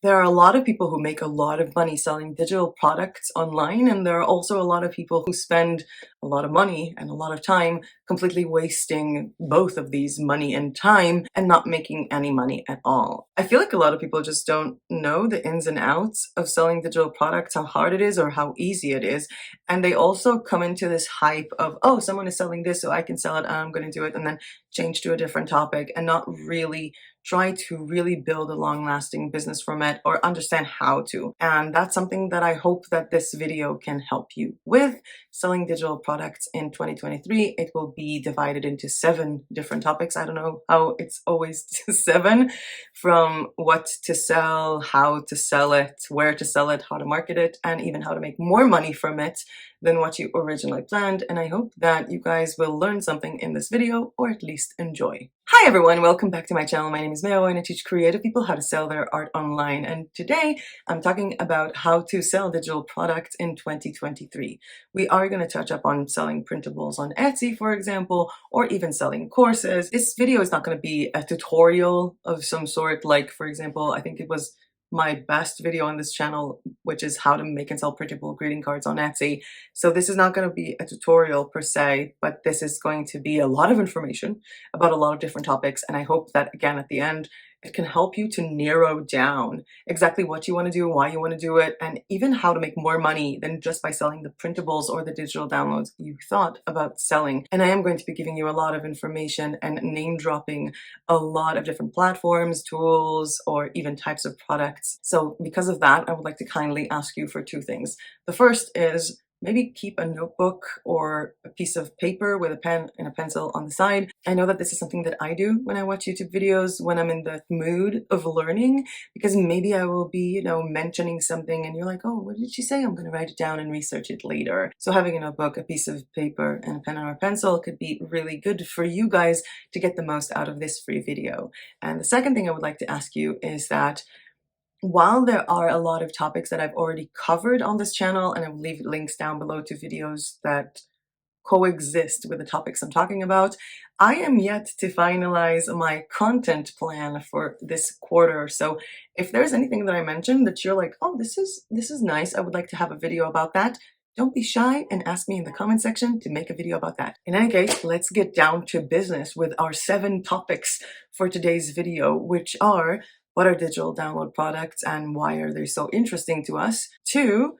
There are a lot of people who make a lot of money selling digital products online, and there are also a lot of people who spend a lot of money and a lot of time completely wasting both of these, money and time, and not making any money at all. I feel like a lot of people just don't know the ins and outs of selling digital products, how hard it is or how easy it is. And they also come into this hype of, oh, someone is selling this, so I can sell it, and I'm going to do it, and then change to a different topic and not really try to really build a long-lasting business from it or understand how to. And that's something that I hope that this video can help you with. Selling digital products in 2023, it will be divided into 7 different topics. I don't know how it's always 7, from what to sell, how to sell it, where to sell it, how to market it, and even how to make more money from it than what you originally planned. And I hope that you guys will learn something in this video, or at least enjoy. Hi everyone, welcome back to my channel. My name is Meo and I teach creative people how to sell their art online. And today I'm talking about how to sell digital products in 2023. We are going to touch up on selling printables on Etsy, for example, or even selling courses. This video is not going to be a tutorial of some sort, like, for example, I think it was my best video on this channel, which is how to make and sell printable greeting cards on Etsy. So this is not going to be a tutorial per se, but this is going to be a lot of information about a lot of different topics. And I hope that, again, at the end, it can help you to narrow down exactly what you want to do, why you want to do it, and even how to make more money than just by selling the printables or the digital downloads you thought about selling. And I am going to be giving you a lot of information and name dropping a lot of different platforms, tools, or even types of products. So because of that, I would like to kindly ask you for 2 things. The first is maybe keep a notebook or a piece of paper with a pen and a pencil on the side. I know that this is something that I do when I watch YouTube videos when I'm in the mood of learning, because maybe I will be, mentioning something and you're like, oh, what did she say? I'm going to write it down and research it later. So having a notebook, a piece of paper, and a pen or a pencil could be really good for you guys to get the most out of this free video. And the second thing I would like to ask you is that while there are a lot of topics that I've already covered on this channel, and I will leave links down below to videos that coexist with the topics I'm talking about, I am yet to finalize my content plan for this quarter. So if there's anything that I mentioned that you're like, oh, this is nice, I would like to have a video about that, don't be shy and ask me in the comment section to make a video about that. In any case, let's get down to business with our 7 topics for today's video, which are: what are digital download products and why are they so interesting to us? 2,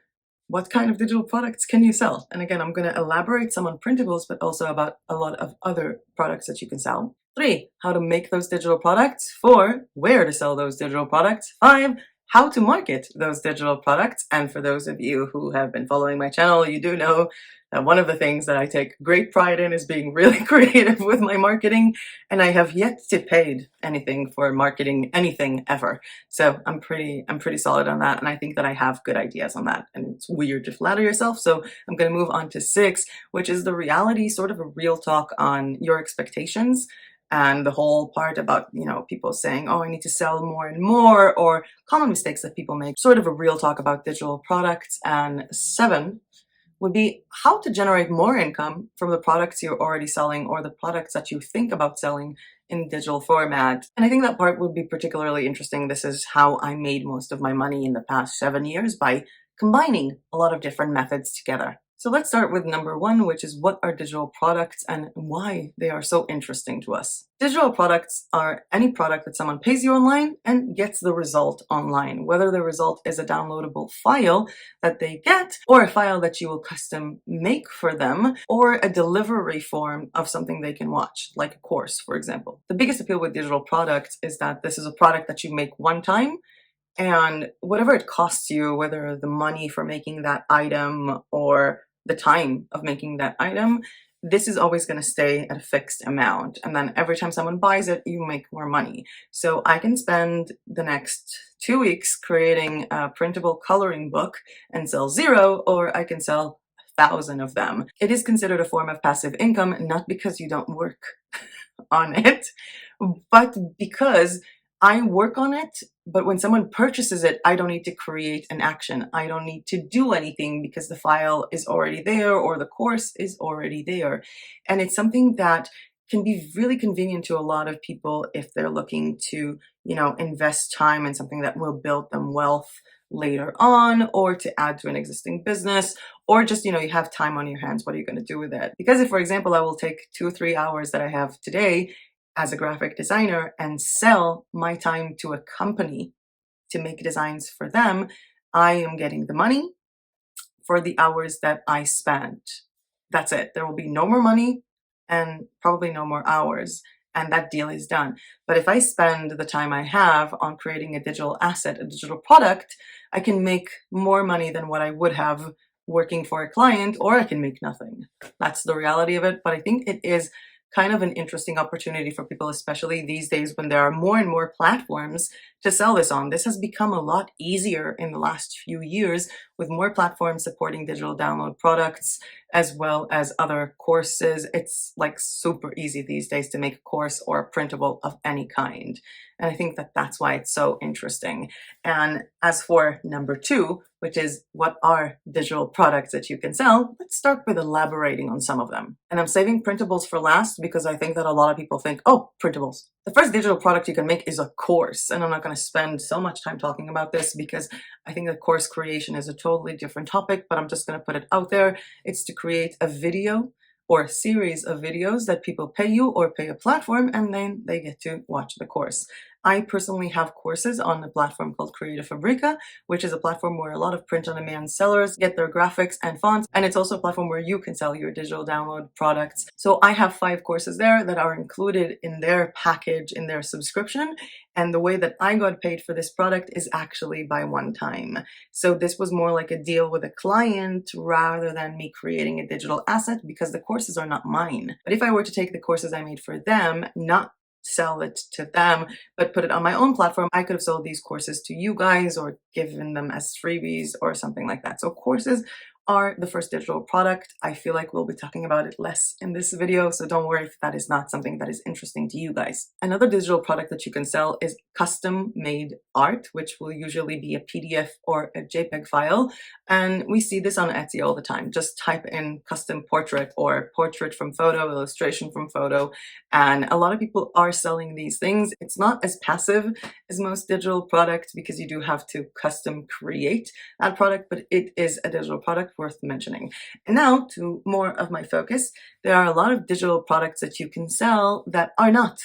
what kind of digital products can you sell? And again, I'm going to elaborate some on printables, but also about a lot of other products that you can sell. 3, how to make those digital products. 4, where to sell those digital products. 5, how to market those digital products. And for those of you who have been following my channel, you do know that one of the things that I take great pride in is being really creative with my marketing, and I have yet to paid anything for marketing anything ever. So I'm pretty solid on that, and I think that I have good ideas on that, and it's weird to flatter yourself. So I'm going to move on to 6, which is the reality, sort of a real talk on your expectations. And the whole part about, people saying, oh, I need to sell more and more, or common mistakes that people make, sort of a real talk about digital products. And 7 would be how to generate more income from the products you're already selling or the products that you think about selling in digital format. And I think that part would be particularly interesting. This is how I made most of my money in the past 7 years, by combining a lot of different methods together. So let's start with number 1, which is what are digital products and why they are so interesting to us. Digital products are any product that someone pays you online and gets the result online, whether the result is a downloadable file that they get, or a file that you will custom make for them, or a delivery form of something they can watch, like a course, for example. The biggest appeal with digital products is that this is a product that you make one time, and whatever it costs you, whether the money for making that item or the time of making that item, this is always going to stay at a fixed amount. And then every time someone buys it, you make more money. So I can spend the next 2 weeks creating a printable coloring book and sell 0, or I can sell 1,000 of them. It is considered a form of passive income, not because you don't work on it, but because I work on it, but when someone purchases it, I don't need to create an action. I don't need to do anything because the file is already there or the course is already there. And it's something that can be really convenient to a lot of people if they're looking to, invest time in something that will build them wealth later on, or to add to an existing business, or just, you have time on your hands. What are you going to do with it? Because if, for example, I will take 2 or 3 hours that I have today as a graphic designer and sell my time to a company to make designs for them, I am getting the money for the hours that I spent. That's it. There will be no more money and probably no more hours, and that deal is done. But if I spend the time I have on creating a digital asset, a digital product, I can make more money than what I would have working for a client, or I can make nothing. That's the reality of it. But I think it is kind of an interesting opportunity for people, especially these days when there are more and more platforms to sell this on. This has become a lot easier in the last few years, with more platforms supporting digital download products as well as other courses. It's like super easy these days to make a course or a printable of any kind. And I think that that's why it's so interesting. And as for number two, which is what are digital products that you can sell, let's start with elaborating on some of them. And I'm saving printables for last because I think that a lot of people think, oh, printables. The first digital product you can make is a course. And I'm not going to spend so much time talking about this because I think that course creation is a totally different topic, but I'm just going to put it out there. It's to create a video or a series of videos that people pay you or pay a platform, and then they get to watch the course. I personally have courses on a platform called Creative Fabrica, which is a platform where a lot of print-on-demand sellers get their graphics and fonts, and it's also a platform where you can sell your digital download products. So I have 5 courses there that are included in their package, in their subscription, and the way that I got paid for this product is actually by one time. So this was more like a deal with a client rather than me creating a digital asset, because the courses are not mine. But if I were to take the courses I made for them, not sell it to them, but put it on my own platform, I could have sold these courses to you guys or given them as freebies or something like that. So courses are the first digital product. I feel like we'll be talking about it less in this video, so don't worry if that is not something that is interesting to you guys. Another digital product that you can sell is custom made art, which will usually be a PDF or a JPEG file. And we see this on Etsy all the time. Just type in custom portrait or portrait from photo, illustration from photo, and a lot of people are selling these things. It's not as passive as most digital products because you do have to custom create that product, but it is a digital product worth mentioning. And now to more of my focus. There are a lot of digital products that you can sell that are not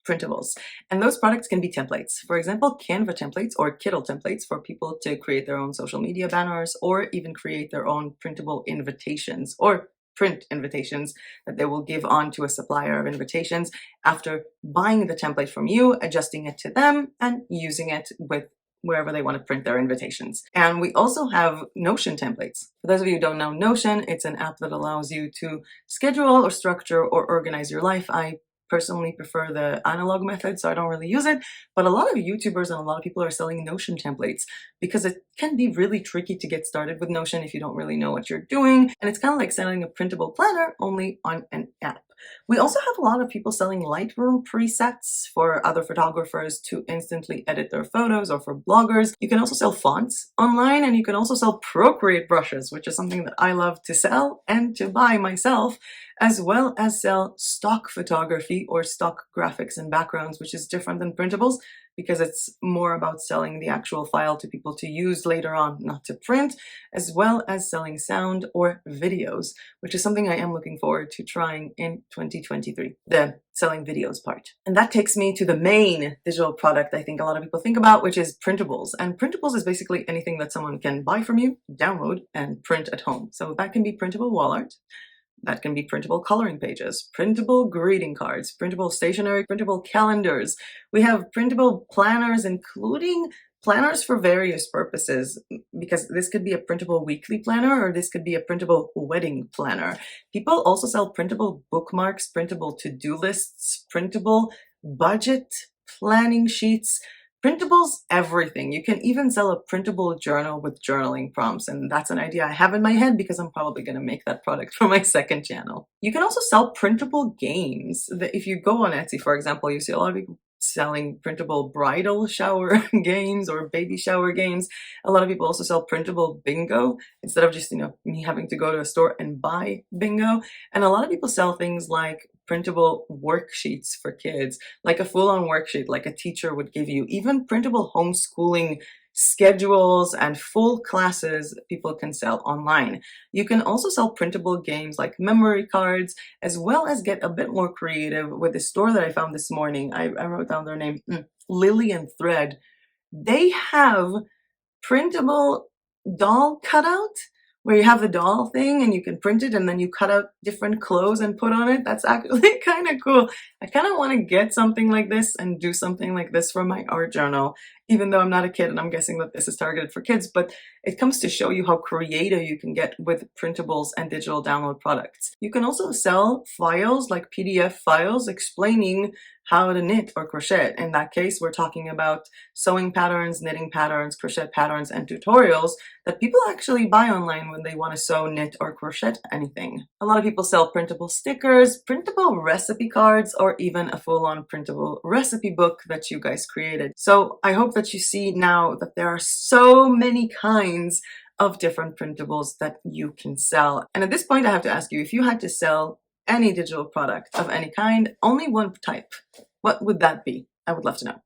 printables. And those products can be templates. For example, Canva templates or KITTL templates for people to create their own social media banners, or even create their own printable invitations or print invitations that they will give on to a supplier of invitations after buying the template from you, adjusting it to them, and using it with wherever they want to print their invitations. And we also have Notion templates. For those of you who don't know Notion, it's an app that allows you to schedule or structure or organize your life. I personally prefer the analog method, so I don't really use it, but a lot of YouTubers and a lot of people are selling Notion templates because it can be really tricky to get started with Notion if you don't really know what you're doing, and it's kind of like selling a printable planner only on an app. We also have a lot of people selling Lightroom presets for other photographers to instantly edit their photos, or for bloggers. You can also sell fonts online, and you can also sell Procreate brushes, which is something that I love to sell and to buy myself, as well as sell stock photography or stock graphics and backgrounds, which is different than printables because it's more about selling the actual file to people to use later on, not to print, as well as selling sound or videos, which is something I am looking forward to trying in 2023, the selling videos part. And that takes me to the main digital product I think a lot of people think about, which is printables. And printables is basically anything that someone can buy from you, download, and print at home. So that can be printable wall art. That can be printable coloring pages, printable greeting cards, printable stationery, printable calendars. We have printable planners, including planners for various purposes, because this could be a printable weekly planner, or this could be a printable wedding planner. People also sell printable bookmarks, printable to-do lists, printable budget planning sheets, printables, everything. You can even sell a printable journal with journaling prompts, and that's an idea I have in my head because I'm probably going to make that product for my second channel. You can also sell printable games. If you go on Etsy, for example, you see a lot of people selling printable bridal shower games or baby shower games. A lot of people also sell printable bingo instead of just, me having to go to a store and buy bingo. And a lot of people sell things like printable worksheets for kids, like a full-on worksheet like a teacher would give you, even printable homeschooling schedules and full classes people can sell online. You can also sell printable games like memory cards, as well as get a bit more creative with the store that I found this morning. I wrote down their name, Lily and Thread. They have printable doll cutout where you have the doll thing and you can print it and then you cut out different clothes and put on it. That's actually kind of cool. I kind of want to get something like this and do something like this for my art journal, even though I'm not a kid and I'm guessing that this is targeted for kids, but it comes to show you how creative you can get with printables and digital download products. You can also sell files like PDF files explaining how to knit or crochet. In that case, we're talking about sewing patterns, knitting patterns, crochet patterns, and tutorials that people actually buy online when they want to sew, knit, or crochet anything. A lot of people sell printable stickers, printable recipe cards, or even a full-on printable recipe book that you guys created. So I hope that you see now that there are so many kinds of different printables that you can sell. And at this point, I have to ask you, if you had to sell any digital product of any kind, only one type, what would that be? I would love to know.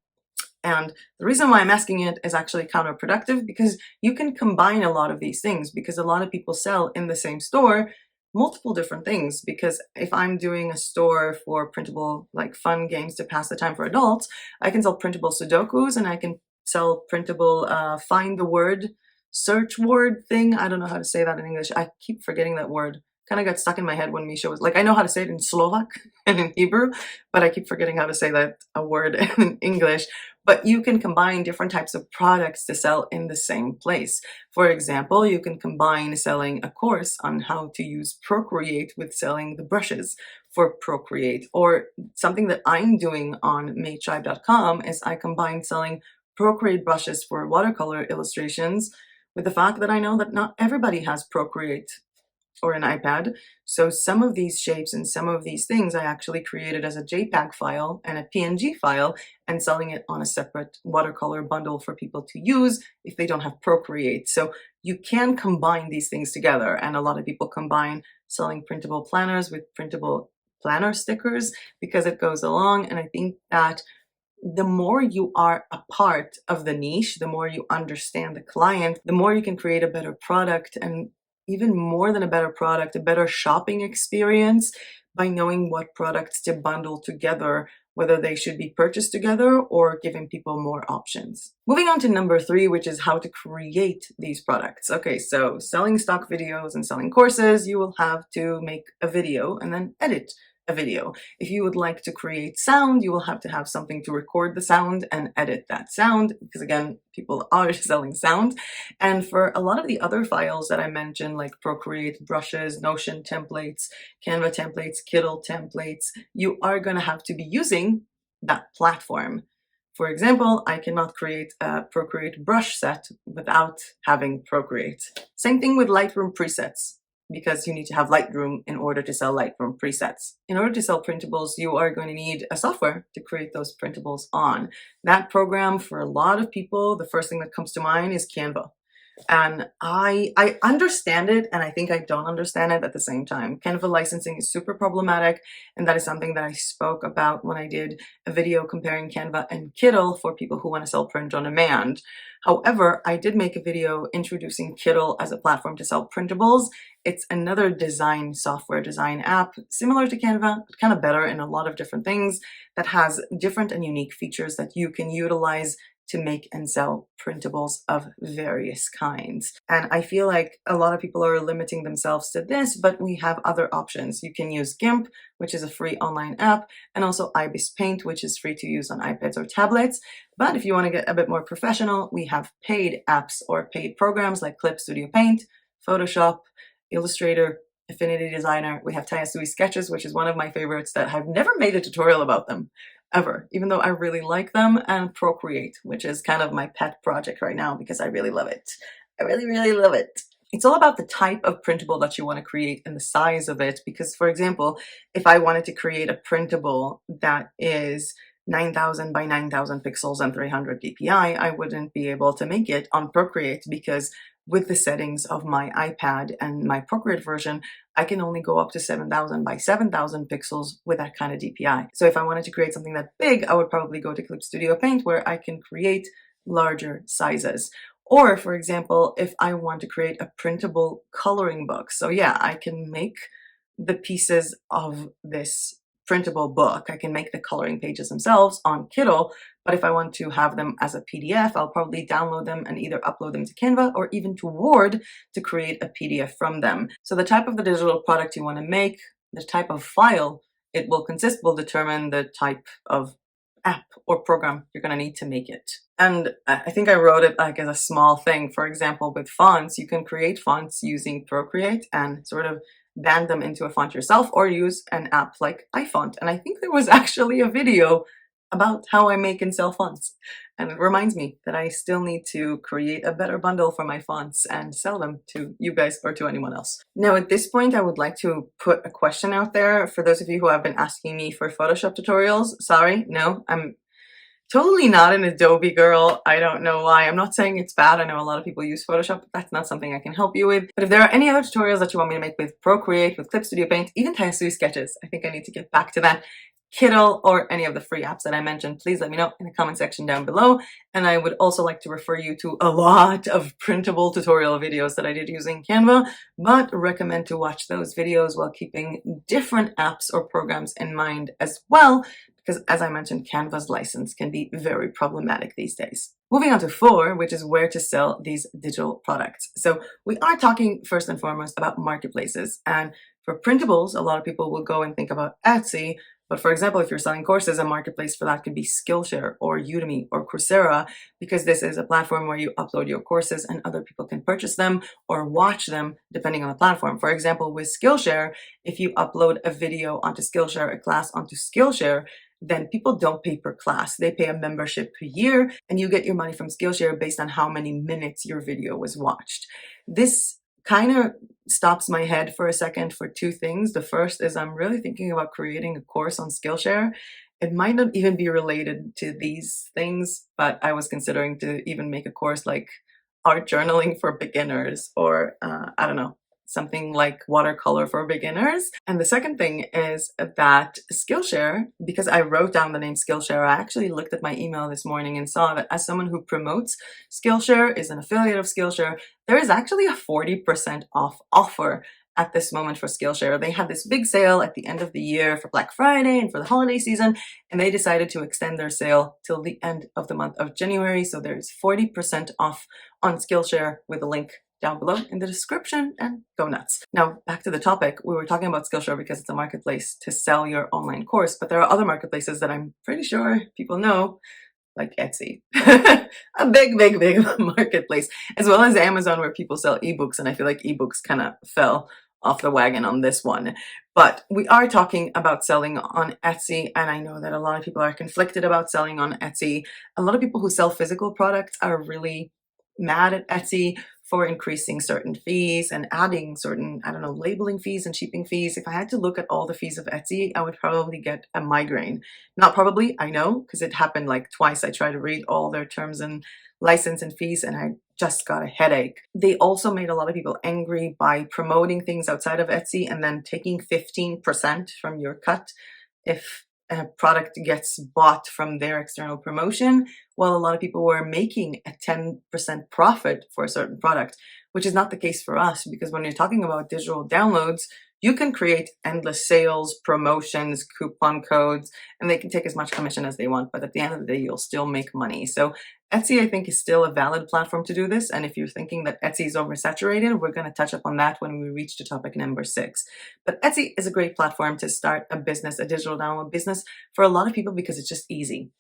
And the reason why I'm asking it is actually counterproductive, because you can combine a lot of these things, because a lot of people sell in the same store multiple different things. Because if I'm doing a store for printable, like fun games to pass the time for adults, I can sell printable Sudokus and I can sell printable find the word, search word thing. I don't know how to say that in English. I keep forgetting that word. Kind of got stuck in my head when Misha was like, I know how to say it in Slovak and in Hebrew, but I keep forgetting how to say that a word in English. But you can combine different types of products to sell in the same place. For example, you can combine selling a course on how to use Procreate with selling the brushes for Procreate. Or something that I'm doing on madetribe.com is I combine selling Procreate brushes for watercolor illustrations with the fact that I know that not everybody has Procreate or an iPad. So some of these shapes and some of these things I actually created as a JPEG file and a PNG file and selling it on a separate watercolor bundle for people to use if they don't have Procreate. So you can combine these things together, and a lot of people combine selling printable planners with printable planner stickers because it goes along. And I think that the more you are a part of the niche, the more you understand the client, the more you can create a better product, and even more than a better product, a better shopping experience by knowing what products to bundle together, whether they should be purchased together or giving people more options. Moving on to number 3, which is how to create these products. Okay, so selling stock videos and selling courses, you will have to make a video and then edit a video. If you would like to create sound, you will have to have something to record the sound and edit that sound, because again, people are selling sound. And for a lot of the other files that I mentioned, like Procreate brushes, Notion templates, Canva templates, KITTL templates, you are going to have to be using that platform. For example, I cannot create a Procreate brush set without having Procreate. Same thing with Lightroom presets, because you need to have Lightroom in order to sell Lightroom presets. In order to sell printables, you are going to need a software to create those printables on. That program, for a lot of people, the first thing that comes to mind is Canva. And I understand it, and I think I don't understand it at the same time. Canva licensing is super problematic, and that is something that I spoke about when I did a video comparing Canva and KITTL for people who want to sell print on demand. However, I did make a video introducing KITTL as a platform to sell printables. It's another design software, design app, similar to Canva, but kind of better in a lot of different things, that has different and unique features that you can utilize to make and sell printables of various kinds. And I feel like a lot of people are limiting themselves to this, but we have other options. You can use GIMP, which is a free online app, and also Ibis Paint, which is free to use on iPads or tablets. But if you want to get a bit more professional, we have paid apps or paid programs like Clip Studio Paint, Photoshop, Illustrator, Affinity Designer. We have Tayasui Sketches, which is one of my favorites that I've never made a tutorial about them ever, even though I really like them, and Procreate, which is kind of my pet project right now because I really love it. I really, really love it. It's all about the type of printable that you want to create and the size of it, because, for example, if I wanted to create a printable that is 9,000 by 9,000 pixels and 300 dpi, I wouldn't be able to make it on Procreate, because with the settings of my iPad and my Procreate version, I can only go up to 7,000 by 7,000 pixels with that kind of DPI. So if I wanted to create something that big, I would probably go to Clip Studio Paint, where I can create larger sizes. Or, for example, if I want to create a printable coloring book. So yeah, I can make the pieces of this printable book. I can make the coloring pages themselves on KITTL, but if I want to have them as a PDF, I'll probably download them and either upload them to Canva or even to Word to create a PDF from them. So the type of the digital product you want to make, the type of file it will consist, will determine the type of app or program you're going to need to make it. And I think I wrote it like as a small thing. For example, with fonts, you can create fonts using Procreate and sort of band them into a font yourself, or use an app like iFont. And I think there was actually a video about how I make and sell fonts. And it reminds me that I still need to create a better bundle for my fonts and sell them to you guys or to anyone else. Now, at this point, I would like to put a question out there for those of you who have been asking me for Photoshop tutorials. Sorry, no, I'm totally not an Adobe girl. I don't know why. I'm not saying it's bad. I know a lot of people use Photoshop, but that's not something I can help you with. But if there are any other tutorials that you want me to make with Procreate, with Clip Studio Paint, even tapestry sketches, I think I need to get back to that. KITTL or any of the free apps that I mentioned, please let me know in the comment section down below. And I would also like to refer you to a lot of printable tutorial videos that I did using Canva, but recommend to watch those videos while keeping different apps or programs in mind as well, because as I mentioned, Canva's license can be very problematic these days. Moving on to 4, which is where to sell these digital products. So we are talking first and foremost about marketplaces. And for printables, a lot of people will go and think about Etsy. But for example, if you're selling courses, a marketplace for that could be Skillshare or Udemy or Coursera, because this is a platform where you upload your courses and other people can purchase them or watch them depending on the platform. For example, with Skillshare, if you upload a video onto Skillshare, a class onto Skillshare, then people don't pay per class. They pay a membership per year, and you get your money from Skillshare based on how many minutes your video was watched. This kind of stops my head for a second for 2 things. The first is I'm really thinking about creating a course on Skillshare. It might not even be related to these things, but I was considering to even make a course like art journaling for beginners, or I don't know, something like watercolor for beginners. And the second thing is that Skillshare, because I wrote down the name Skillshare, I actually looked at my email this morning and saw that as someone who promotes Skillshare, is an affiliate of Skillshare, there is actually a 40% off offer at this moment for Skillshare. They had this big sale at the end of the year for Black Friday and for the holiday season, and they decided to extend their sale till the end of the month of January. So there's 40% off on Skillshare with a link down below in the description, and go nuts. Now, back to the topic. We were talking about Skillshare because it's a marketplace to sell your online course, but there are other marketplaces that I'm pretty sure people know, like Etsy, a big marketplace, as well as Amazon, where people sell ebooks, and I feel like ebooks kind of fell off the wagon on this one. But we are talking about selling on Etsy, and I know that a lot of people are conflicted about selling on Etsy. A lot of people who sell physical products are really mad at Etsy for increasing certain fees and adding certain, I don't know, labeling fees and shipping fees. If I had to look at all the fees of Etsy, I would probably get a migraine. Not probably, I know, because it happened like twice. I tried to read all their terms and license and fees, and I just got a headache. They also made a lot of people angry by promoting things outside of Etsy and then taking 15% from your cut if a product gets bought from their external promotion, while a lot of people were making a 10% profit for a certain product, which is not the case for us, because when you're talking about digital downloads, you can create endless sales, promotions, coupon codes, and they can take as much commission as they want, but at the end of the day, you'll still make money. So Etsy, I think, is still a valid platform to do this. And if you're thinking that Etsy is oversaturated, we're going to touch up on that when we reach to topic number 6. But Etsy is a great platform to start a business, a digital download business, for a lot of people, because it's just easy.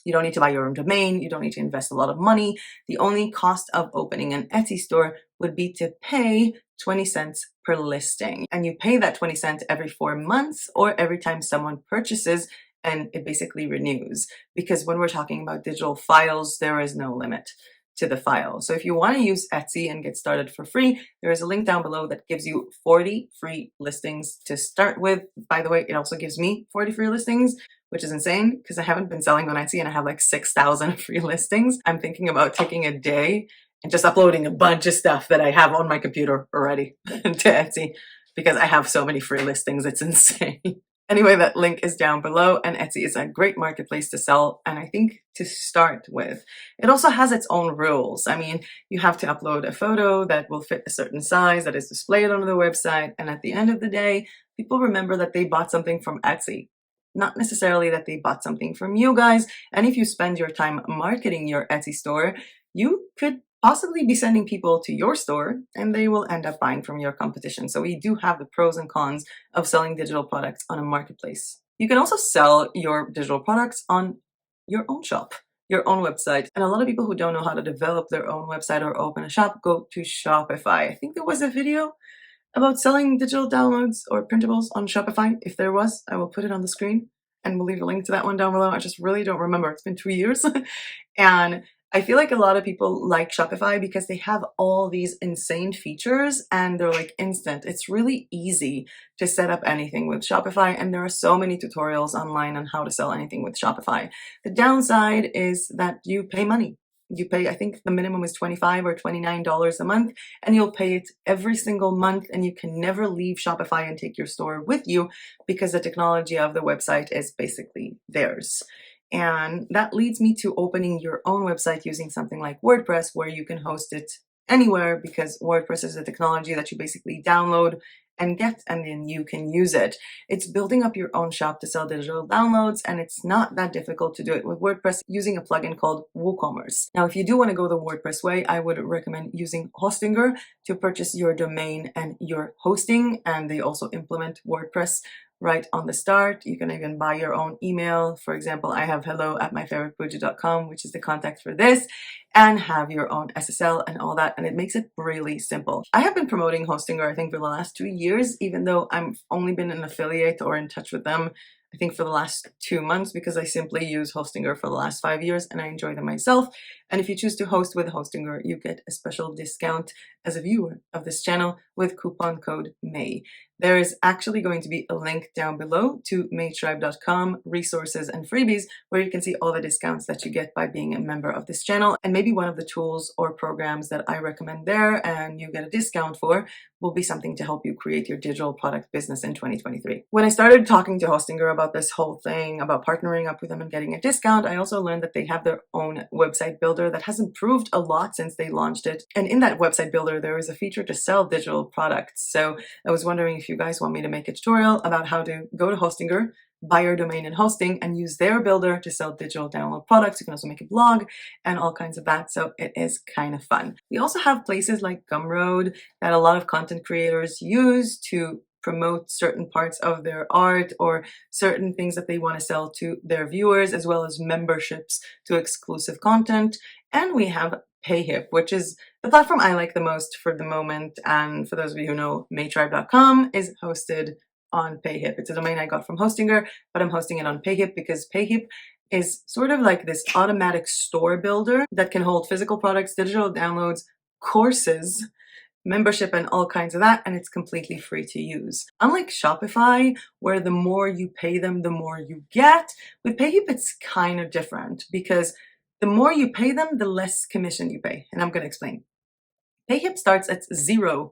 You don't need to buy your own domain. You don't need to invest a lot of money. The only cost of opening an Etsy store would be to pay 20 cents per listing. And you pay that 20 cents every 4 months or every time someone purchases, and it basically renews. Because when we're talking about digital files, there is no limit to the file. So if you want to use Etsy and get started for free, there is a link down below that gives you 40 free listings to start with. By the way, it also gives me 40 free listings, which is insane because I haven't been selling on Etsy and I have like 6,000 free listings. I'm thinking about taking a day and just uploading a bunch of stuff that I have on my computer already to Etsy because I have so many free listings. It's insane. Anyway, that link is down below, and Etsy is a great marketplace to sell, and I think to start with. It also has its own rules. I mean, you have to upload a photo that will fit a certain size that is displayed on the website, and at the end of the day, people remember that they bought something from Etsy, not necessarily that they bought something from you guys. And if you spend your time marketing your Etsy store, you could possibly be sending people to your store and they will end up buying from your competition. So we do have the pros and cons of selling digital products on a marketplace. You can also sell your digital products on your own shop, your own website. And a lot of people who don't know how to develop their own website or open a shop go to Shopify. I think there was a video about selling digital downloads or printables on Shopify. If there was, I will put it on the screen and we'll leave a link to that one down below. I just really don't remember. It's been 2 years. And I feel like a lot of people like Shopify because they have all these insane features and they're like instant. It's really easy to set up anything with Shopify, and there are so many tutorials online on how to sell anything with Shopify. The downside is that you pay money. You pay, I think the minimum is $25 or $29 a month, and you'll pay it every single month, and you can never leave Shopify and take your store with you because the technology of the website is basically theirs. And that leads me to opening your own website using something like WordPress, where you can host it anywhere because WordPress is a technology that you basically download and get, and then you can use it. It's building up your own shop to sell digital downloads, and it's not that difficult to do it with WordPress using a plugin called WooCommerce. Now, if you do want to go the WordPress way, I would recommend using Hostinger to purchase your domain and your hosting, and they also implement WordPress right on the start. You can even buy your own email. For example, I have hello@myfavoritebudget.com, which is the contact for this, and have your own SSL and all that, and it makes it really simple. I have been promoting Hostinger, I think, for the last 2 years, even though I've only been an affiliate or in touch with them, I think, for the last 2 months, because I simply use Hostinger for the last 5 years and I enjoy them myself. And if you choose to host with Hostinger, you get a special discount as a viewer of this channel with coupon code MAY. There is actually going to be a link down below to maytribe.com, resources and freebies, where you can see all the discounts that you get by being a member of this channel. And maybe one of the tools or programs that I recommend there and you get a discount for will be something to help you create your digital product business in 2023. When I started talking to Hostinger about this whole thing, about partnering up with them and getting a discount, I also learned that they have their own website builder that has improved a lot since they launched it. And in that website builder, there is a feature to sell digital products. So I was wondering if you guys want me to make a tutorial about how to go to Hostinger, buy your domain and hosting, and use their builder to sell digital download products. You can also make a blog and all kinds of that. So it is kind of fun. We also have places like Gumroad that a lot of content creators use to promote certain parts of their art or certain things that they want to sell to their viewers, as well as memberships to exclusive content. And we have Payhip, which is the platform I like the most for the moment. And for those of you who know, maytribe.com is hosted on Payhip. It's a domain I got from Hostinger, but I'm hosting it on Payhip because Payhip is sort of like this automatic store builder that can hold physical products, digital downloads, courses, membership, and all kinds of that, and it's completely free to use. Unlike Shopify, where the more you pay them, the more you get, with Payhip it's kind of different because the more you pay them, the less commission you pay, and I'm going to explain. Payhip starts at $0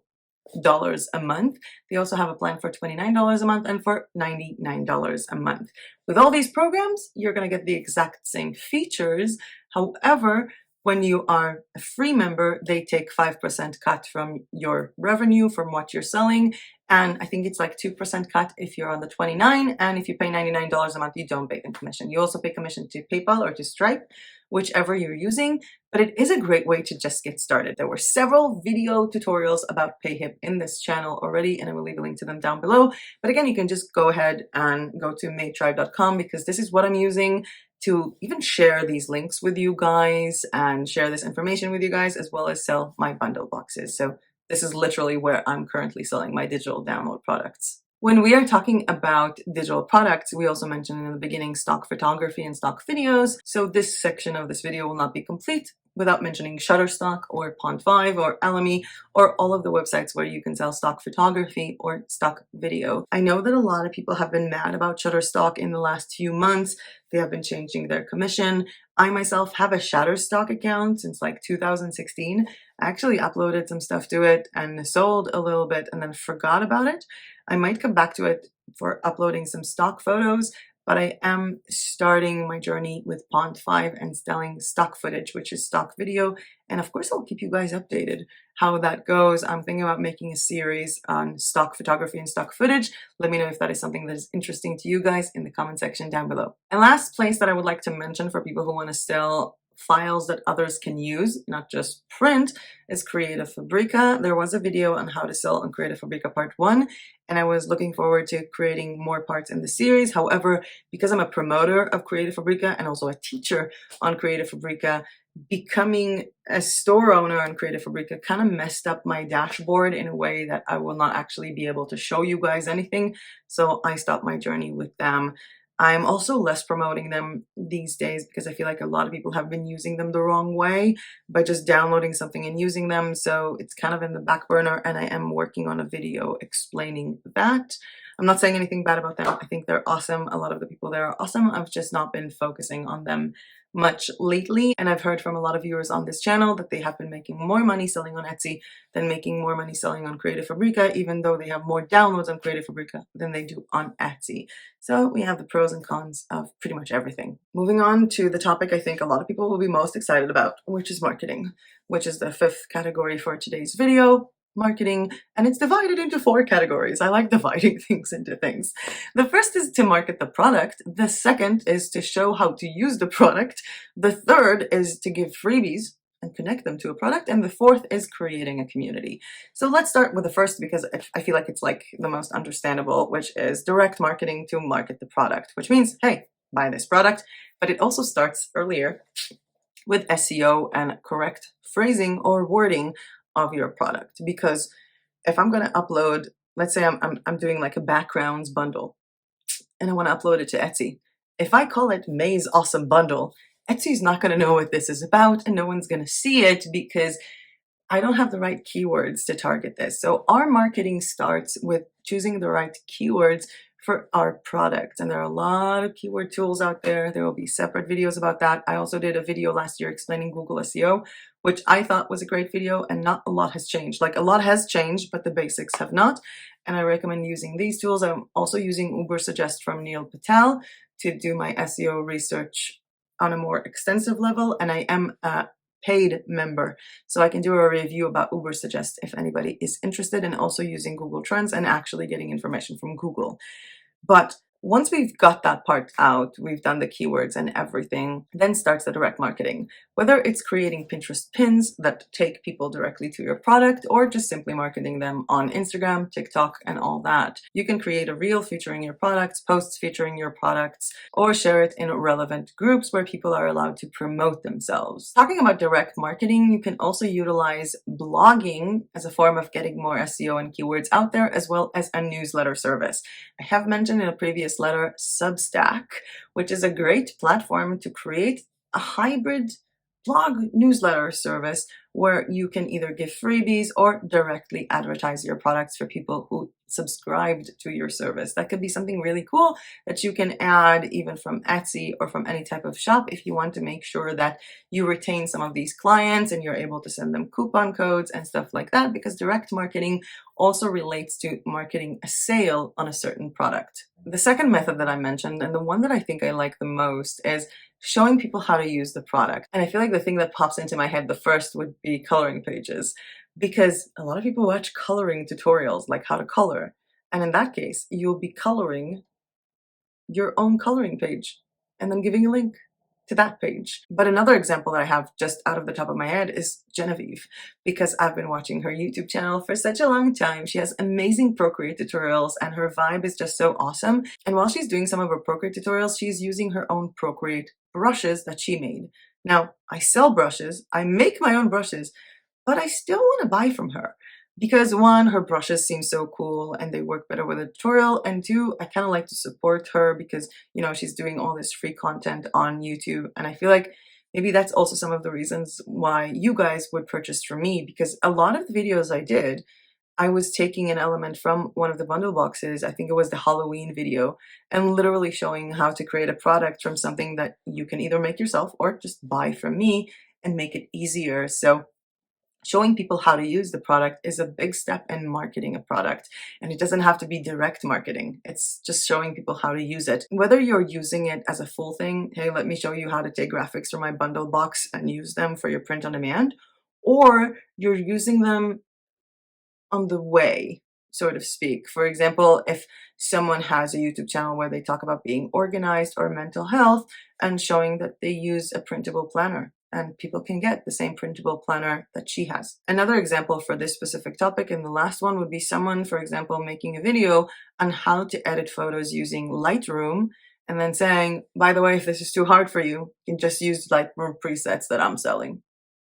a month. They also have a plan for $29 a month and for $99 a month. With all these programs, you're going to get the exact same features. However, when you are a free member, they take 5% cut from your revenue from what you're selling. And I think it's like 2% cut if you're on the 29. And if you pay $99 a month, you don't pay them commission. You also pay commission to PayPal or to Stripe, whichever you're using. But it is a great way to just get started. There were several video tutorials about Payhip in this channel already, and I will leave a link to them down below. But again, you can just go ahead and go to maytribe.com because this is what I'm using to even share these links with you guys and share this information with you guys, as well as sell my bundle boxes. So this is literally where I'm currently selling my digital download products. When we are talking about digital products, we also mentioned in the beginning stock photography and stock videos. So this section of this video will not be complete without mentioning Shutterstock or Pond5 or Llama or all of the websites where you can sell stock photography or stock video. I know that a lot of people have been mad about Shutterstock in the last few months. They have been changing their commission. I myself have a Shutterstock account since like 2016. I actually uploaded some stuff to it and sold a little bit and then forgot about it. I might come back to it for uploading some stock photos, but I am starting my journey with Pond5 and selling stock footage, which is stock video. And of course, I'll keep you guys updated how that goes. I'm thinking about making a series on stock photography and stock footage. Let me know if that is something that is interesting to you guys in the comment section down below. And last place that I would like to mention for people who want to sell files that others can use, not just print, is Creative Fabrica. There was a video on how to sell on Creative Fabrica part 1, and I was looking forward to creating more parts in the series. However, because I'm a promoter of Creative Fabrica and also a teacher on Creative Fabrica, becoming a store owner on Creative Fabrica kind of messed up my dashboard in a way that I will not actually be able to show you guys anything. So I stopped my journey with them. I'm also less promoting them these days because I feel like a lot of people have been using them the wrong way by just downloading something and using them. So it's kind of in the back burner, and I am working on a video explaining that. I'm not saying anything bad about them. I think they're awesome. A lot of the people there are awesome. I've just not been focusing on them much lately, and I've heard from a lot of viewers on this channel that they have been making more money selling on Etsy than making more money selling on Creative Fabrica, even though they have more downloads on Creative Fabrica than they do on Etsy. So we have the pros and cons of pretty much everything. Moving on to the topic I think a lot of people will be most excited about, which is marketing, which is the 5th category for today's video. Marketing, and it's divided into 4 categories. I like dividing things into things. The first is to market the product. The second is to show how to use the product. The third is to give freebies and connect them to a product. And the fourth is creating a community. So let's start with the first because I feel like it's like the most understandable, which is direct marketing to market the product, which means, hey, buy this product. But it also starts earlier with SEO and correct phrasing or wording of your product. Because if I'm going to upload, let's say I'm doing like a backgrounds bundle and I want to upload it to Etsy. If I call it May's Awesome Bundle, Etsy's not going to know what this is about and no one's going to see it because I don't have the right keywords to target this. So our marketing starts with choosing the right keywords for our product. And there are a lot of keyword tools out there. There will be separate videos about that. I also did a video last year explaining Google SEO, which I thought was a great video, and not a lot has changed. Like a lot has changed, but the basics have not. And I recommend using these tools. I'm also using Ubersuggest from Neil Patel to do my SEO research on a more extensive level. And I am a paid member, so I can do a review about Ubersuggest if anybody is interested, and also using Google Trends and actually getting information from Google. But once we've got that part out, we've done the keywords and everything, then starts the direct marketing. Whether it's creating Pinterest pins that take people directly to your product or just simply marketing them on Instagram, TikTok, and all that. You can create a reel featuring your products, posts featuring your products, or share it in relevant groups where people are allowed to promote themselves. Talking about direct marketing, you can also utilize blogging as a form of getting more SEO and keywords out there, as well as a newsletter service. I have mentioned in a previous letter Substack, which is a great platform to create a hybrid blog newsletter service where you can either give freebies or directly advertise your products for people who subscribed to your service. That could be something really cool that you can add even from Etsy or from any type of shop if you want to make sure that you retain some of these clients and you're able to send them coupon codes and stuff like that, because direct marketing also relates to marketing a sale on a certain product. The second method that I mentioned, and the one that I think I like the most, is showing people how to use the product. And I feel like the thing that pops into my head the first would be coloring pages, because a lot of people watch coloring tutorials, like how to color. And in that case, you'll be coloring your own coloring page and then giving a link to that page. But another example that I have just out of the top of my head is Genevieve, because I've been watching her YouTube channel for such a long time. She has amazing Procreate tutorials and her vibe is just so awesome. And while she's doing some of her Procreate tutorials, she's using her own Procreate brushes that she made. Now, I sell brushes, I make my own brushes, but I still want to buy from her. Because one, her brushes seem so cool and they work better with a tutorial, and two, I kind of like to support her because, you know, she's doing all this free content on YouTube, and I feel like Maybe that's also some of the reasons why you guys would purchase from me, because a lot of the videos I did, I was taking an element from one of the bundle boxes, I think it was the Halloween video, and literally showing how to create a product from something that you can either make yourself or just buy from me and make it easier. So showing people how to use the product is a big step in marketing a product. And it doesn't have to be direct marketing. It's just showing people how to use it. Whether you're using it as a full thing, hey, let me show you how to take graphics from my bundle box and use them for your print on demand, or you're using them on the way, so to speak. For example, if someone has a YouTube channel where they talk about being organized or mental health and showing that they use a printable planner, and people can get the same printable planner that she has. Another example for this specific topic, and the last one, would be someone, for example, making a video on how to edit photos using Lightroom and then saying, by the way, if this is too hard for you, you can just use Lightroom presets that I'm selling.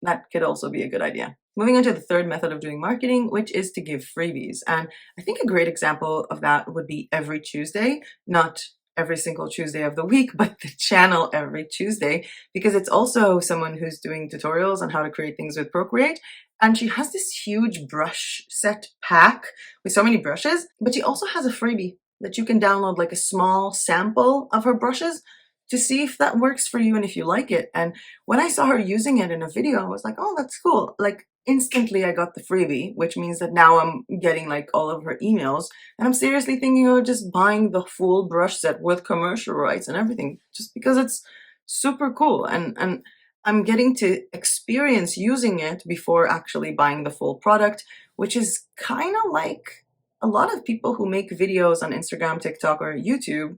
That could also be a good idea. Moving on to the third method of doing marketing, which is to give freebies. And I think a great example of that would be every Tuesday, not every single Tuesday of the week, but the channel every Tuesday, because it's also someone who's doing tutorials on how to create things with Procreate. And she has this huge brush set pack with so many brushes, but she also has a freebie that you can download, like a small sample of her brushes, to see if that works for you and if you like it. And when I saw her using it in a video, I was like, oh, that's cool. Like instantly I got the freebie, which means that now I'm getting like all of her emails, and I'm seriously thinking of just buying the full brush set with commercial rights and everything, just because it's super cool. And I'm getting to experience using it before actually buying the full product, which is kind of like a lot of people who make videos on Instagram, TikTok, or YouTube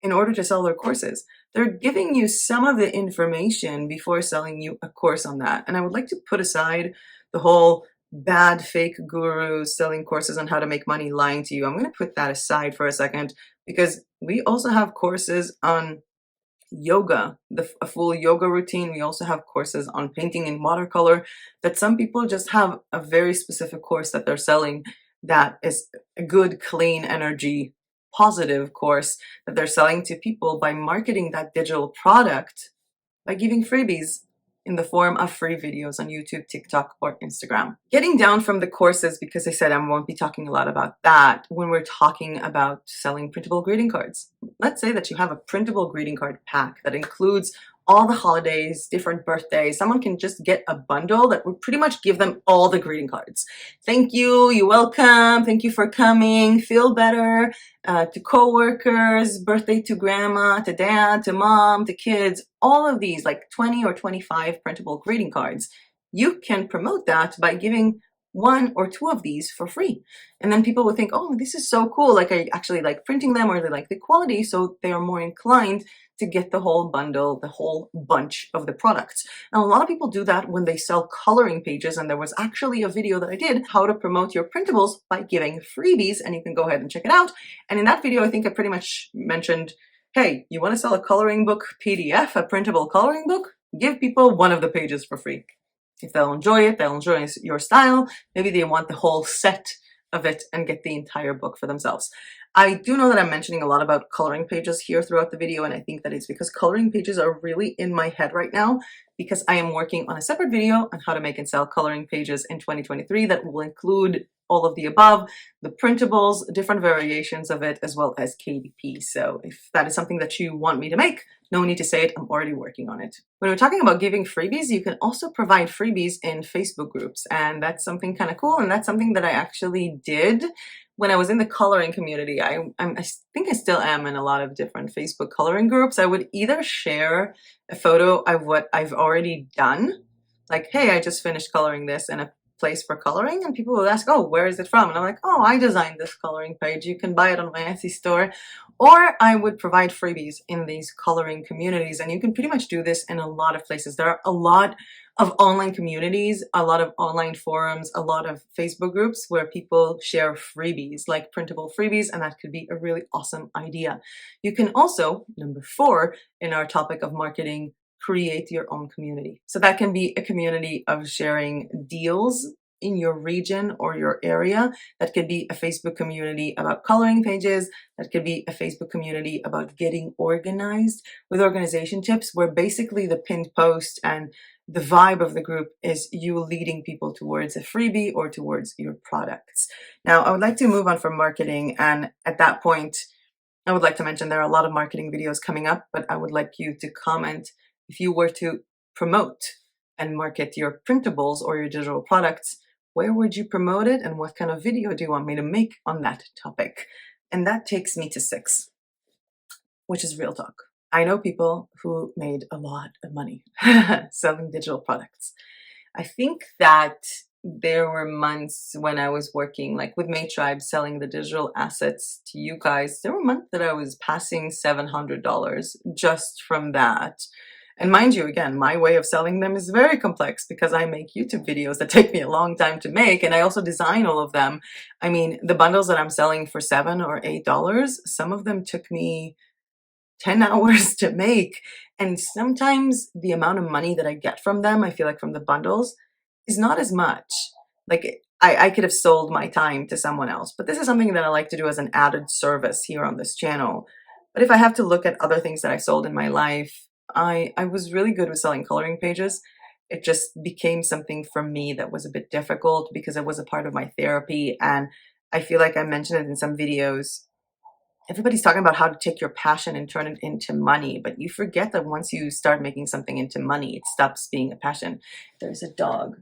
in order to sell their courses. They're giving you some of the information before selling you a course on that. And I would like to put aside the whole bad fake gurus selling courses on how to make money lying to you. I'm going to put that aside for a second, because we also have courses on yoga, a full yoga routine. We also have courses on painting in watercolor, that some people just have a very specific course that they're selling that is a good, clean energy, positive course that they're selling to people by marketing that digital product by giving freebies in the form of free videos on YouTube, TikTok, or Instagram. Getting down from the courses, because I said I won't be talking a lot about that when we're talking about selling printable greeting cards. Let's say that you have a printable greeting card pack that includes all the holidays, different birthdays. Someone can just get a bundle that would pretty much give them all the greeting cards. Thank you, you're welcome, thank you for coming, feel better, to coworkers, birthday to grandma, to dad, to mom, to kids, all of these, like 20 or 25 printable greeting cards. You can promote that by giving one or two of these for free. And then people will think, oh, this is so cool. Like, I actually like printing them, or they like the quality, so they are more inclined to get the whole bundle, the whole bunch of the products. And a lot of people do that when they sell coloring pages. And there was actually a video that I did, how to promote your printables by giving freebies, and you can go ahead and check it out. And in that video, I think I pretty much mentioned, hey, you want to sell a coloring book PDF, a printable coloring book? Give people one of the pages for free. If they'll enjoy it, they'll enjoy your style. Maybe they want the whole set of it and get the entire book for themselves. I do know that I'm mentioning a lot about coloring pages here throughout the video, and I think that it's because coloring pages are really in my head right now, because I am working on a separate video on how to make and sell coloring pages in 2023 that will include all of the above, the printables, different variations of it, as well as KDP. So if that is something that you want me to make, no need to say it, I'm already working on it. When we're talking about giving freebies, you can also provide freebies in Facebook groups, and that's something kind of cool, and that's something that I actually did when I was in the coloring community. I think I still am in a lot of different Facebook coloring groups. I would either share a photo of what I've already done, like, hey, I just finished coloring this, in a place for coloring, and people will ask, oh, where is it from? And I'm like, oh, I designed this coloring page, you can buy it on my Etsy store. Or I would provide freebies in these coloring communities, and you can pretty much do this in a lot of places. There are a lot of online communities, a lot of online forums, a lot of Facebook groups where people share freebies, like printable freebies, and that could be a really awesome idea. You can also, number 4 in our topic of marketing, create your own community. So that can be a community of sharing deals in your region or your area. That could be a Facebook community about coloring pages. That could be a Facebook community about getting organized with organization tips, where basically the pinned post and the vibe of the group is you leading people towards a freebie or towards your products. Now, I would like to move on from marketing, and at that point, I would like to mention there are a lot of marketing videos coming up, but I would like you to comment if you were to promote and market your printables or your digital products, where would you promote it and what kind of video do you want me to make on that topic? And that takes me to 6, which is real talk. I know people who made a lot of money selling digital products. I think that there were months when I was working like with Maytribe selling the digital assets to you guys. There were months that I was passing $700 just from that. And mind you, again, my way of selling them is very complex because I make YouTube videos that take me a long time to make, and I also design all of them. I mean, the bundles that I'm selling for $7 or $8, some of them took me 10 hours to make. And sometimes the amount of money that I get from them, I feel like from the bundles, is not as much. Like I could have sold my time to someone else, but this is something that I like to do as an added service here on this channel. But if I have to look at other things that I sold in my life, I was really good with selling coloring pages. It just became something for me that was a bit difficult because it was a part of my therapy. And I feel like I mentioned it in some videos. Everybody's talking about how to take your passion and turn it into money, but you forget that once you start making something into money, it stops being a passion. There's a dog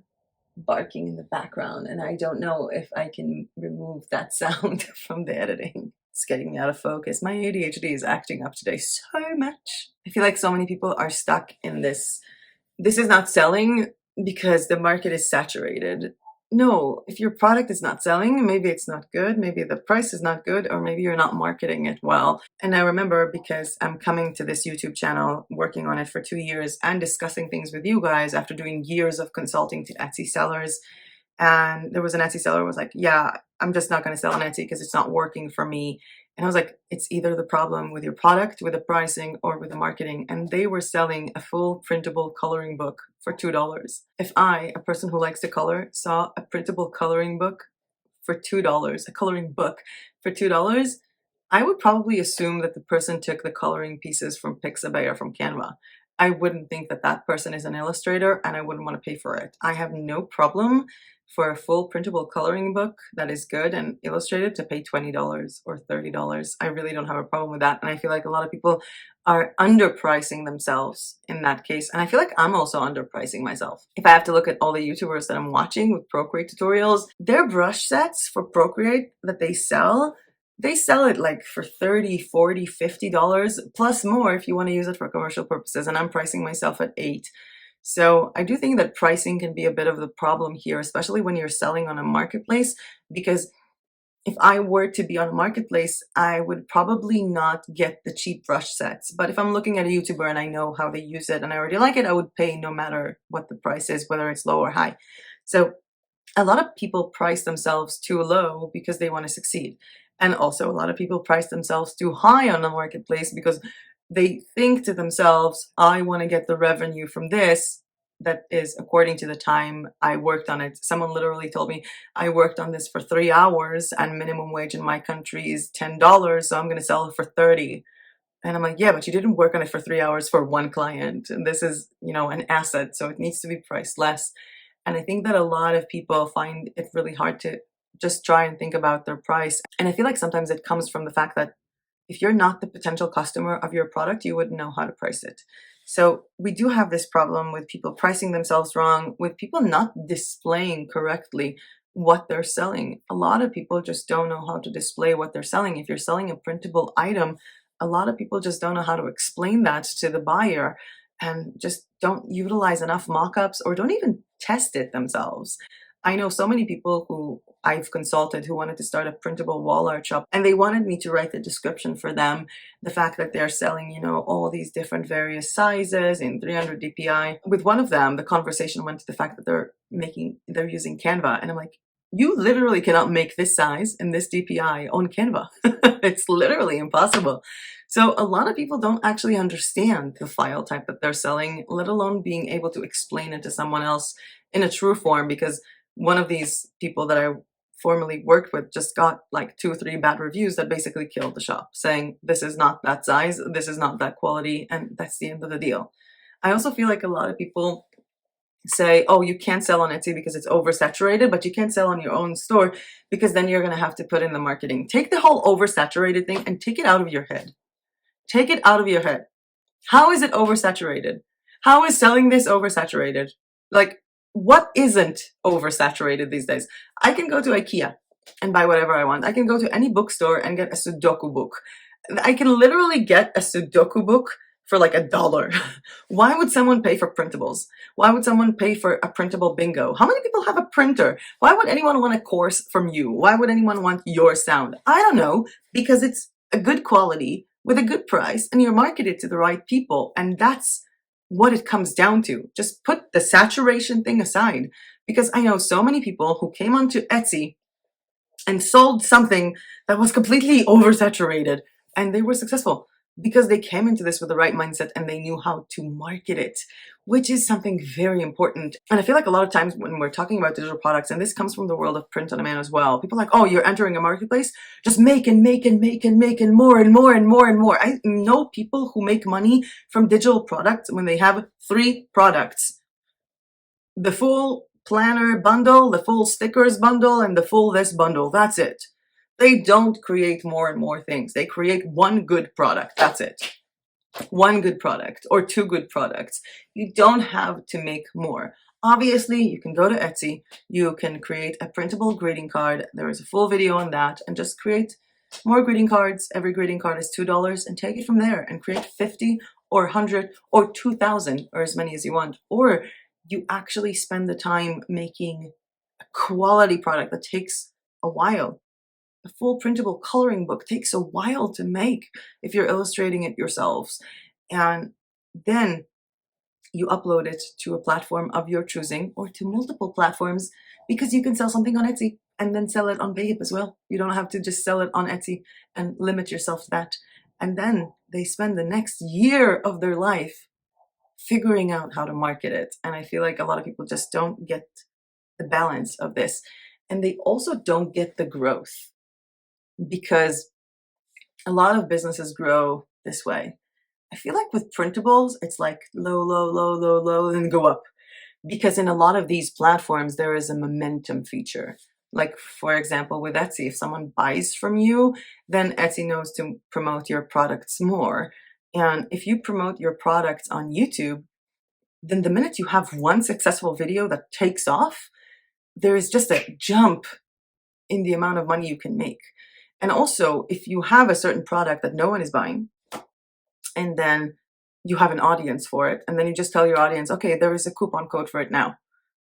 barking in the background, and I don't know if I can remove that sound from the editing. It's getting me out of focus. My ADHD is acting up today so much. I feel like so many people are stuck in this. This is not selling because the market is saturated. No, if your product is not selling, maybe it's not good, maybe the price is not good, or maybe you're not marketing it well. And I remember, because I'm coming to this YouTube channel, working on it for 2 years and discussing things with you guys after doing years of consulting to Etsy sellers. And there was an Etsy seller who was like, yeah, I'm just not going to sell on Etsy because it's not working for me. And I was like, it's either the problem with your product, with the pricing, or with the marketing. And they were selling a full printable coloring book for $2. If I, a person who likes to color, saw a printable coloring book for $2, a coloring book for $2, I would probably assume that the person took the coloring pieces from Pixabay or from Canva. I wouldn't think that that person is an illustrator, and I wouldn't want to pay for it. I have no problem for a full printable coloring book that is good and illustrated to pay $20 or $30. I really don't have a problem with that. And I feel like a lot of people are underpricing themselves in that case. And I feel like I'm also underpricing myself. If I have to look at all the YouTubers that I'm watching with Procreate tutorials, their brush sets for Procreate that they sell it like for $30, $40, $50 plus more if you want to use it for commercial purposes. And I'm pricing myself at $8. So I do think that pricing can be a bit of the problem here, especially when you're selling on a marketplace, because if I were to be on a marketplace, I would probably not get the cheap brush sets. But if I'm looking at a YouTuber and I know how they use it and I already like it, I would pay no matter what the price is, whether it's low or high. So a lot of people price themselves too low because they want to succeed. And also a lot of people price themselves too high on the marketplace because they think to themselves, I want to get the revenue from this that is according to the time I worked on it. Someone literally told me, I worked on this for 3 hours and minimum wage in my country is $10, so I'm going to sell it for 30. And I'm like, yeah, but you didn't work on it for 3 hours for one client. And this is, an asset, so it needs to be priced less. And I think that a lot of people find it really hard to just try and think about their price. And I feel like sometimes it comes from the fact that if you're not the potential customer of your product, you wouldn't know how to price it. So we do have this problem with people pricing themselves wrong, with people not displaying correctly what they're selling. A lot of people just don't know how to display what they're selling. If you're selling a printable item, a lot of people just don't know how to explain that to the buyer and just don't utilize enough mockups or don't even test it themselves. I know so many people who I've consulted who wanted to start a printable wall art shop, and they wanted me to write the description for them. The fact that they're selling, all these different various sizes in 300 DPI. With one of them, the conversation went to the fact that they're using Canva. And I'm like, you literally cannot make this size and this DPI on Canva. It's literally impossible. So a lot of people don't actually understand the file type that they're selling, let alone being able to explain it to someone else in a true form, because one of these people that I formerly worked with just got like 2 or 3 bad reviews that basically killed the shop, saying this is not that size, this is not that quality, and that's the end of the deal. I also feel like a lot of people say, oh, you can't sell on Etsy because it's oversaturated, but you can't sell on your own store because then you're going to have to put in the marketing. Take the whole oversaturated thing and take it out of your head. Take it out of your head. How is it oversaturated? How is selling this oversaturated? Like, what isn't oversaturated these days? I can go to IKEA and buy whatever I want. I can go to any bookstore and get a Sudoku book. I can literally get a Sudoku book for like $1. Why would someone pay for printables? Why would someone pay for a printable bingo? How many people have a printer? Why would anyone want a course from you? Why would anyone want your sound? I don't know, because it's a good quality with a good price and you're marketed to the right people. And that's what it comes down to. Just put the saturation thing aside, because I know so many people who came onto Etsy and sold something that was completely oversaturated and they were successful because they came into this with the right mindset and they knew how to market it, which is something very important. And I feel like a lot of times when we're talking about digital products, and this comes from the world of print on demand as well, people are like, oh, you're entering a marketplace, just make and make and make and make and more and more and more and more. I know people who make money from digital products when they have 3 products. The full planner bundle, the full stickers bundle, and the full this bundle. That's it. They don't create more and more things. They create one good product. That's it. One good product or 2 good products. You don't have to make more. Obviously, you can go to Etsy. You can create a printable greeting card. There is a full video on that, and just create more greeting cards. Every greeting card is $2, and take it from there and create 50 or 100 or 2,000 or as many as you want. Or you actually spend the time making a quality product that takes a while. A full printable coloring book takes a while to make if you're illustrating it yourselves. And then you upload it to a platform of your choosing or to multiple platforms, because you can sell something on Etsy and then sell it on Behip as well. You don't have to just sell it on Etsy and limit yourself to that. And then they spend the next year of their life figuring out how to market it. And I feel like a lot of people just don't get the balance of this. And they also don't get the growth, because a lot of businesses grow this way. I feel like with printables, it's like low, low, low, low, low, and go up. Because in a lot of these platforms, there is a momentum feature. Like, for example, with Etsy, if someone buys from you, then Etsy knows to promote your products more. And if you promote your products on YouTube, then the minute you have one successful video that takes off, there is just a jump in the amount of money you can make. And also, if you have a certain product that no one is buying, and then you have an audience for it, and then you just tell your audience, okay, there is a coupon code for it now,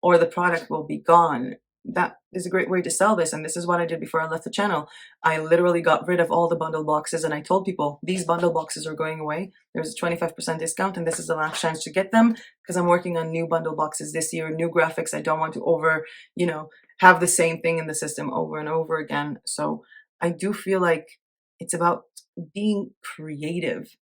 or the product will be gone. That is a great way to sell this. And this is what I did before I left the channel. I literally got rid of all the bundle boxes, and I told people these bundle boxes are going away. There's a 25% discount, and this is the last chance to get them, because I'm working on new bundle boxes this year, new graphics. I don't want to have the same thing in the system over and over again. So I do feel like it's about being creative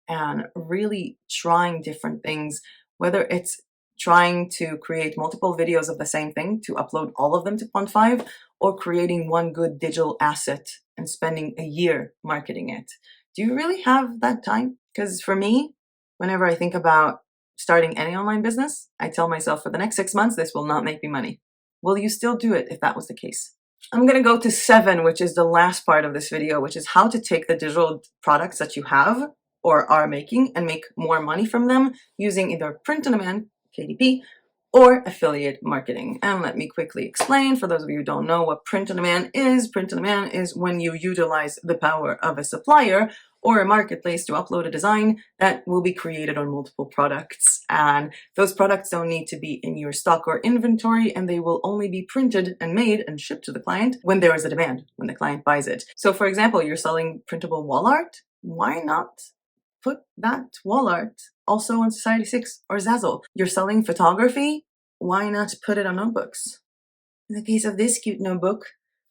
and really trying different things, whether it's trying to create multiple videos of the same thing to upload all of them to Pond5, or creating one good digital asset and spending a year marketing it. Do you really have that time? Because for me, whenever I think about starting any online business, I tell myself for the next 6 months, this will not make me money. Will you still do it if that was the case? I'm going to go to 7, which is the last part of this video, which is how to take the digital products that you have or are making and make more money from them using either print on demand, KDP, or affiliate marketing. And let me quickly explain for those of you who don't know what print on demand is. Print on demand is when you utilize the power of a supplier or a marketplace to upload a design that will be created on multiple products. And those products don't need to be in your stock or inventory, and they will only be printed and made and shipped to the client when there is a demand, when the client buys it. So for example, you're selling printable wall art. Why not put that wall art also on Society6 or Zazzle? You're selling photography. Why not put it on notebooks? In the case of this cute notebook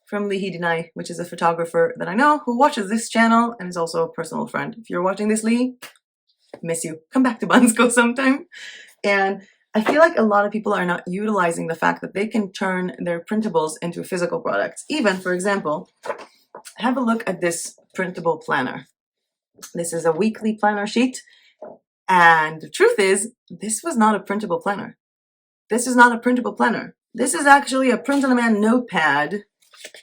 from Lee Denai, which is a photographer that I know who watches this channel and is also a personal friend. If you're watching this, Lee, miss you. Come back to Bunsko sometime. And I feel like a lot of people are not utilizing the fact that they can turn their printables into physical products. Even, for example, have a look at this printable planner. This is a weekly planner sheet, and the truth is, this was not a printable planner. This is not a printable planner. This is actually a print-on-demand notepad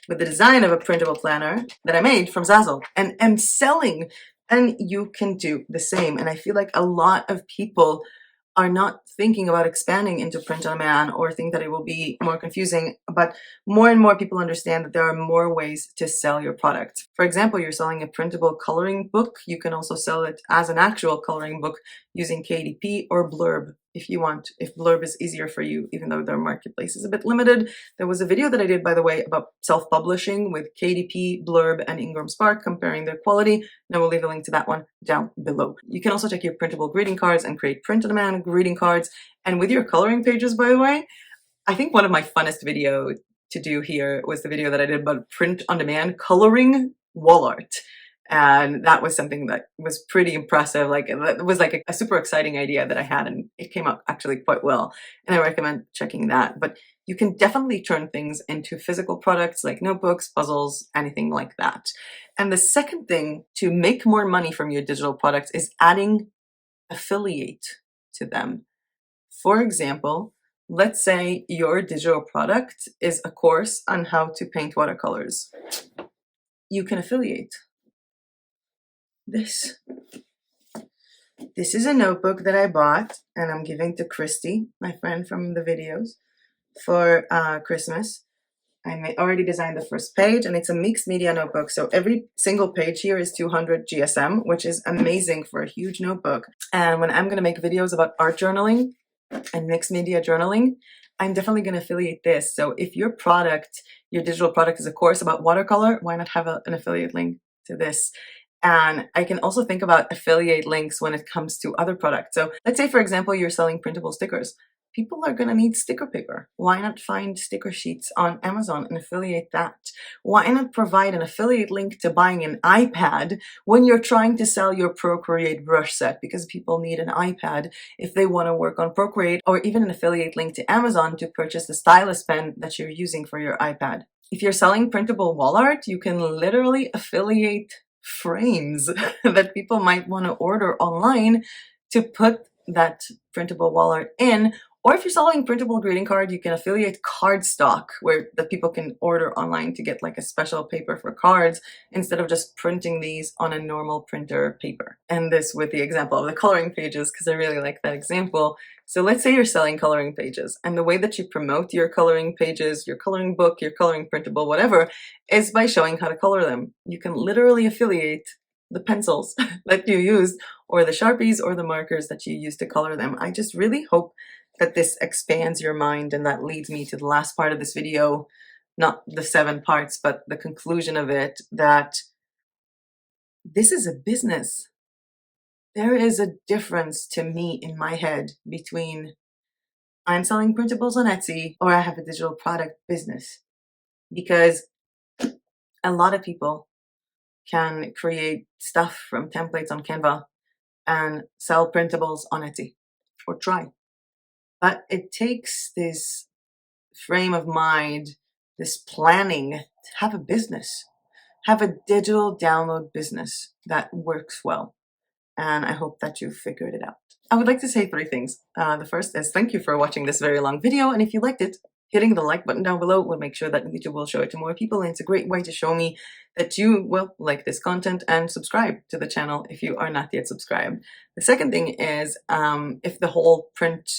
with the design of a printable planner that I made from Zazzle and am selling. And you can do the same. And I feel like a lot of people are not thinking about expanding into print on demand or think that it will be more confusing, but more and more people understand that there are more ways to sell your product. For example, you're selling a printable coloring book. You can also sell it as an actual coloring book using KDP or Blurb if you want, if Blurb is easier for you, even though their marketplace is a bit limited. There was a video that I did, by the way, about self-publishing with KDP, Blurb, and Ingram Spark, comparing their quality, and I will leave a link to that one down below. You can also take your printable greeting cards and create print-on-demand greeting cards. And with your coloring pages, by the way, I think one of my funnest videos to do here was the video that I did about print-on-demand coloring wall art. And that was something that was pretty impressive. Like, it was like a super exciting idea that I had, and it came out actually quite well. And I recommend checking that. But you can definitely turn things into physical products like notebooks, puzzles, anything like that. And the second thing to make more money from your digital products is adding affiliate to them. For example, let's say your digital product is a course on how to paint watercolors. You can affiliate this. This is a notebook that I bought and I'm giving to Christy, my friend from the videos, for Christmas. I already designed the first page, and it's a mixed media notebook. So every single page here is 200 GSM, which is amazing for a huge notebook. And when I'm going to make videos about art journaling and mixed media journaling, I'm definitely going to affiliate this. So if your product, your digital product is a course about watercolor, why not have an affiliate link to this? And I can also think about affiliate links when it comes to other products. So let's say, for example, you're selling printable stickers. People are going to need sticker paper. Why not find sticker sheets on Amazon and affiliate that? Why not provide an affiliate link to buying an iPad when you're trying to sell your Procreate brush set? Because people need an iPad if they want to work on Procreate, or even an affiliate link to Amazon to purchase the stylus pen that you're using for your iPad. If you're selling printable wall art, you can literally affiliate frames that people might want to order online to put that printable wall art in. Or if you're selling printable greeting card, you can affiliate cardstock that people can order online to get like a special paper for cards instead of just printing these on a normal printer paper. And this with the example of the coloring pages, because I really like that example. So let's say you're selling coloring pages, and the way that you promote your coloring pages, your coloring book, your coloring printable, whatever, is by showing how to color them. You can literally affiliate the pencils that you use, or the Sharpies or the markers that you use to color them. I just really hope that this expands your mind, and that leads me to the last part of this video, not the 7 parts, but the conclusion of it, that this is a business. There is a difference to me in my head between I'm selling printables on Etsy or I have a digital product business, because a lot of people can create stuff from templates on Canva and sell printables on Etsy, or try. But it takes this frame of mind, this planning, to have a business, have a digital download business that works well. And I hope that you figured it out. I would like to say 3 things. The first is thank you for watching this very long video. And if you liked it, hitting the like button down below will make sure that YouTube will show it to more people. And it's a great way to show me that you will like this content, and subscribe to the channel if you are not yet subscribed. The second thing is if the whole print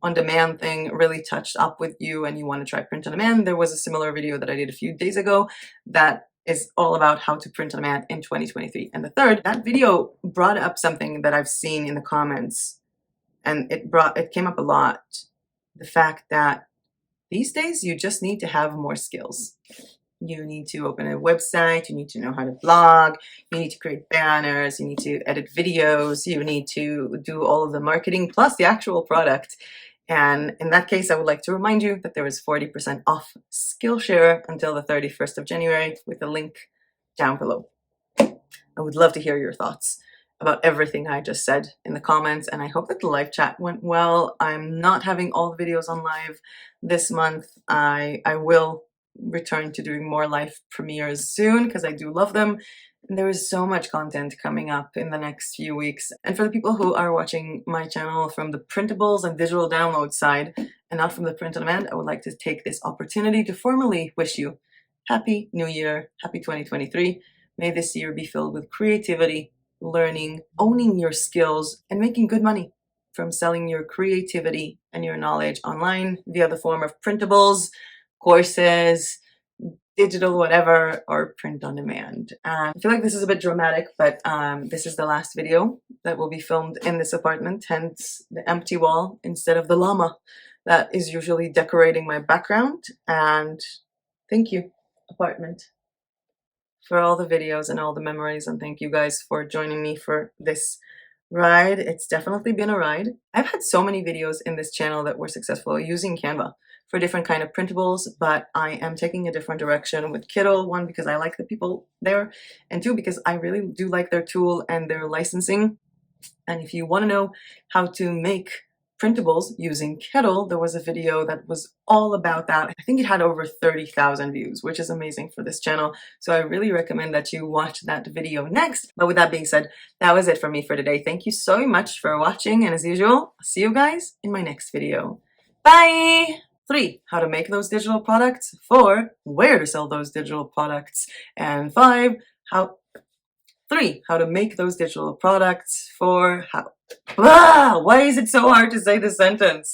on demand thing really touched up with you and you want to try print on demand, there was a similar video that I did a few days ago that is all about how to print on demand in 2023. And the third, that video brought up something that I've seen in the comments, and it came up a lot. The fact that these days you just need to have more skills. You need to open a website, you need to know how to blog, you need to create banners, you need to edit videos, you need to do all of the marketing plus the actual product. And in that case, I would like to remind you that there is 40% off Skillshare until the 31st of January with a link down below. I would love to hear your thoughts. about everything I just said in the comments, and I hope that the live chat went well. I'm not having all the videos on live this month. I will return to doing more live premieres soon because I do love them. And there is so much content coming up in the next few weeks. And for the people who are watching my channel from the printables and digital download side and not from the print on demand, I would like to take this opportunity to formally wish you Happy New Year, Happy 2023. May this year be filled with creativity, learning, owning your skills, and making good money from selling your creativity and your knowledge online via the form of printables, courses, digital whatever, or print on demand. And I feel like this is a bit dramatic, but this is the last video that will be filmed in this apartment, hence the empty wall instead of the llama that is usually decorating my background. And thank you, apartment, for all the videos and all the memories, and thank you guys for joining me for this ride. It's definitely been a ride. I've had so many videos in this channel that were successful using Canva for different kind of printables, but I am taking a different direction with KITTL. One, because I like the people there, and two, because I really do like their tool and their licensing. And if you want to know how to make printables using KITTL, there was a video that was all about that. I think it had over 30,000 views, which is amazing for this channel. So I really recommend that you watch that video next. But with that being said, that was it for me for today. Thank you so much for watching. And as usual, I'll see you guys in my next video. Bye! 3, how to make those digital products. 4, where to sell those digital products. And 5, how to make those digital products. 4, why is it so hard to say this sentence?